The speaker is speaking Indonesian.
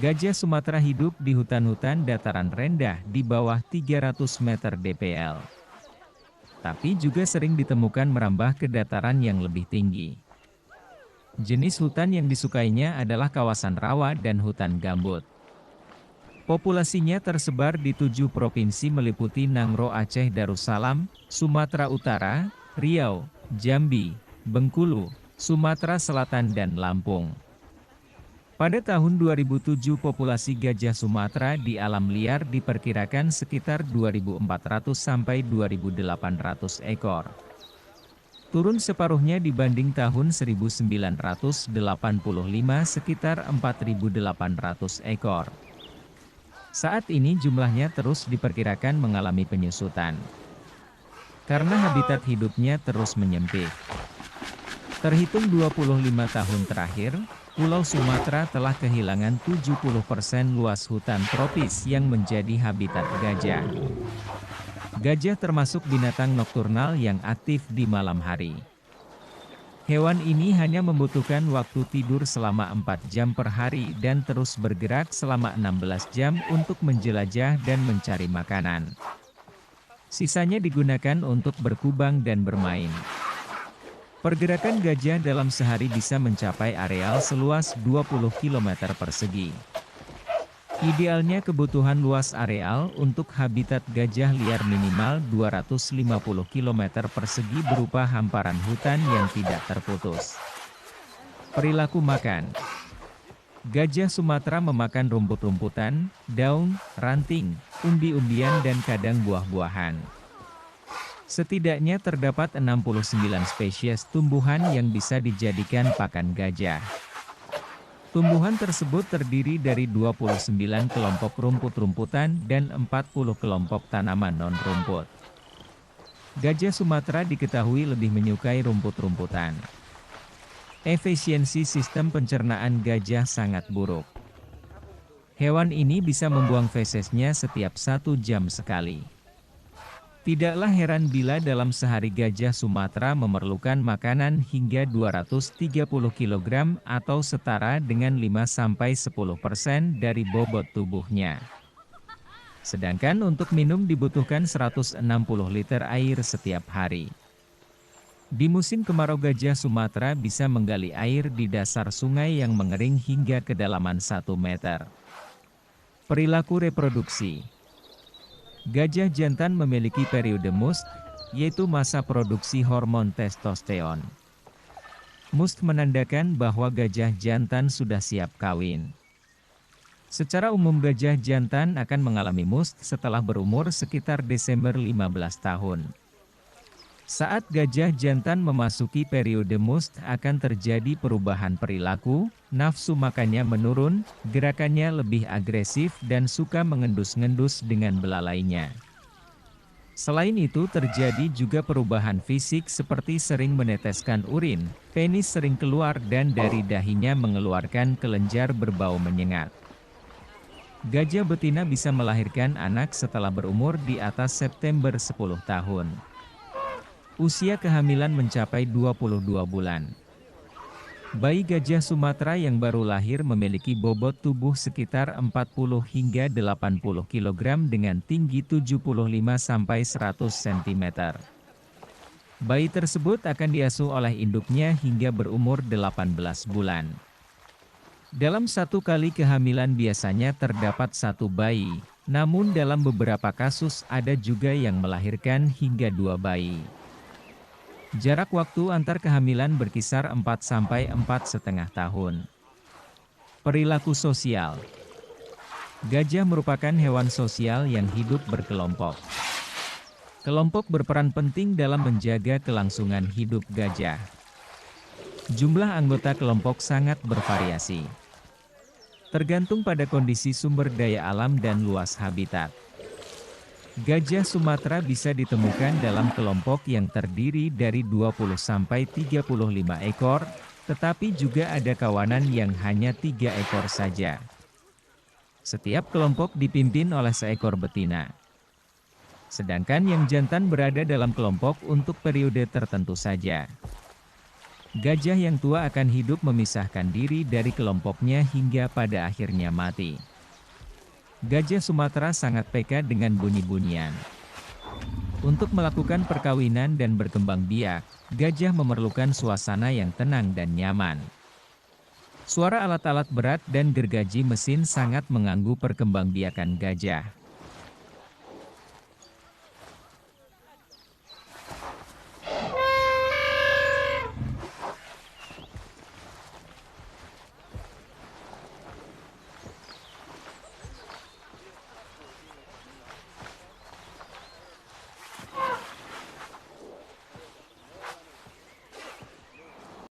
Gajah Sumatera hidup di hutan-hutan dataran rendah di bawah 300 meter dpl. Tapi juga sering ditemukan merambah ke dataran yang lebih tinggi. Jenis hutan yang disukainya adalah kawasan rawa dan hutan gambut. Populasinya tersebar di 7 provinsi meliputi Nangro, Aceh Darussalam, Sumatera Utara, Riau, Jambi, Bengkulu, Sumatera Selatan dan Lampung. Pada tahun 2007 populasi gajah Sumatera di alam liar diperkirakan sekitar 2.400 sampai 2.800 ekor. Turun separuhnya dibanding tahun 1985 sekitar 4.800 ekor. Saat ini jumlahnya terus diperkirakan mengalami penyusutan. Karena habitat hidupnya terus menyempit. Terhitung 25 tahun terakhir, Pulau Sumatera telah kehilangan 70% luas hutan tropis yang menjadi habitat gajah. Gajah termasuk binatang nokturnal yang aktif di malam hari. Hewan ini hanya membutuhkan waktu tidur selama 4 jam per hari dan terus bergerak selama 16 jam untuk menjelajah dan mencari makanan. Sisanya digunakan untuk berkubang dan bermain. Pergerakan gajah dalam sehari bisa mencapai areal seluas 20 km persegi. Idealnya kebutuhan luas areal untuk habitat gajah liar minimal 250 km persegi berupa hamparan hutan yang tidak terputus. Perilaku makan. Gajah Sumatera memakan rumput-rumputan, daun, ranting, umbi-umbian dan kadang buah-buahan. Setidaknya terdapat 69 spesies tumbuhan yang bisa dijadikan pakan gajah. Tumbuhan tersebut terdiri dari 29 kelompok rumput-rumputan dan 40 kelompok tanaman non-rumput. Gajah Sumatera diketahui lebih menyukai rumput-rumputan. Efisiensi sistem pencernaan gajah sangat buruk. Hewan ini bisa membuang fesesnya setiap 1 jam sekali. Tidaklah heran bila dalam sehari gajah Sumatera memerlukan makanan hingga 230 kg atau setara dengan 5-10% dari bobot tubuhnya. Sedangkan untuk minum dibutuhkan 160 liter air setiap hari. Di musim kemarau gajah Sumatera bisa menggali air di dasar sungai yang mengering hingga kedalaman 1 meter. Perilaku reproduksi. Gajah jantan memiliki periode must, yaitu masa produksi hormon testosteron. Must menandakan bahwa gajah jantan sudah siap kawin. Secara umum gajah jantan akan mengalami must setelah berumur sekitar Desember 15 tahun. Saat gajah jantan memasuki periode must akan terjadi perubahan perilaku, nafsu makannya menurun, gerakannya lebih agresif dan suka mengendus-ngendus dengan belalainya. Selain itu terjadi juga perubahan fisik seperti sering meneteskan urin, penis sering keluar dan dari dahinya mengeluarkan kelenjar berbau menyengat. Gajah betina bisa melahirkan anak setelah berumur di atas September 10 tahun. Usia kehamilan mencapai 22 bulan. Bayi gajah Sumatera yang baru lahir memiliki bobot tubuh sekitar 40 hingga 80 kg dengan tinggi 75-100 cm. Bayi tersebut akan diasuh oleh induknya hingga berumur 18 bulan. Dalam 1 kali kehamilan biasanya terdapat 1 bayi, namun dalam beberapa kasus ada juga yang melahirkan hingga 2 bayi. Jarak waktu antar kehamilan berkisar 4-4,5 tahun. Perilaku sosial. Gajah merupakan hewan sosial yang hidup berkelompok. Kelompok berperan penting dalam menjaga kelangsungan hidup gajah. Jumlah anggota kelompok sangat bervariasi. Tergantung pada kondisi sumber daya alam dan luas habitat. Gajah Sumatera bisa ditemukan dalam kelompok yang terdiri dari 20-35 ekor, tetapi juga ada kawanan yang hanya 3 ekor saja. Setiap kelompok dipimpin oleh seekor betina. Sedangkan yang jantan berada dalam kelompok untuk periode tertentu saja. Gajah yang tua akan hidup memisahkan diri dari kelompoknya hingga pada akhirnya mati. Gajah Sumatera sangat peka dengan bunyi-bunyian. Untuk melakukan perkawinan dan berkembang biak, gajah memerlukan suasana yang tenang dan nyaman. Suara alat-alat berat dan gergaji mesin sangat mengganggu perkembangbiakan gajah.